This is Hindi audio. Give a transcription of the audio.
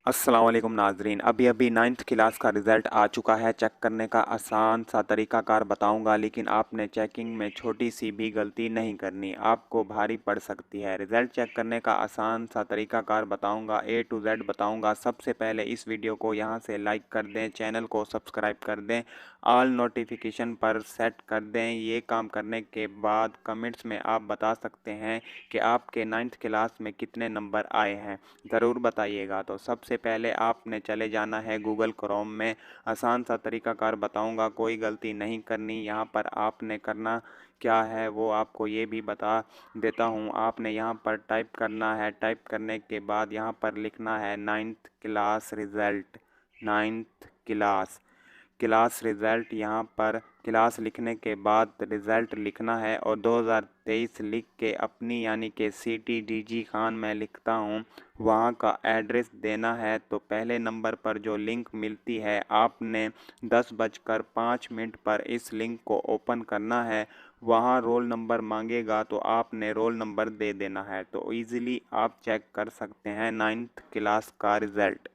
अस्सलाम वालेकुम नाजरीन। अभी अभी नाइन्थ क्लास का रिज़ल्ट आ चुका है। चेक करने का आसान सा तरीकाकार बताऊंगा, लेकिन आपने चेकिंग में छोटी सी भी गलती नहीं करनी, आपको भारी पड़ सकती है। रिज़ल्ट चेक करने का आसान सा तरीकाकार बताऊंगा, A to Z बताऊंगा। सबसे पहले इस वीडियो को यहां से लाइक कर दें, चैनल को सब्सक्राइब कर दें, ऑल नोटिफिकेशन पर सेट कर दें। ये काम करने के बाद कमेंट्स में आप बता सकते हैं कि आपके नाइन्थ क्लास में कितने नंबर आए हैं, ज़रूर बताइएगा। तो सबसे पहले आपने चले जाना है गूगल क्रोम में। आसान सा तरीकाकार बताऊंगा, कोई गलती नहीं करनी। यहाँ पर आपने करना क्या है वो आपको ये भी बता देता हूँ। आपने यहाँ पर टाइप करना है, टाइप करने के बाद यहाँ पर लिखना है ninth class result. Ninth class class result, यहाँ पर क्लास लिखने के बाद रिज़ल्ट लिखना है और 2023 लिख के अपनी यानी कि सिटी डीजी खान मैं लिखता हूँ, वहाँ का एड्रेस देना है। तो पहले नंबर पर जो लिंक मिलती है, आपने 10:05 पर इस लिंक को ओपन करना है। वहाँ रोल नंबर मांगेगा तो आपने रोल नंबर दे देना है। तो ईज़िली आप चेक कर सकते हैं नाइन्थ क्लास का रिज़ल्ट।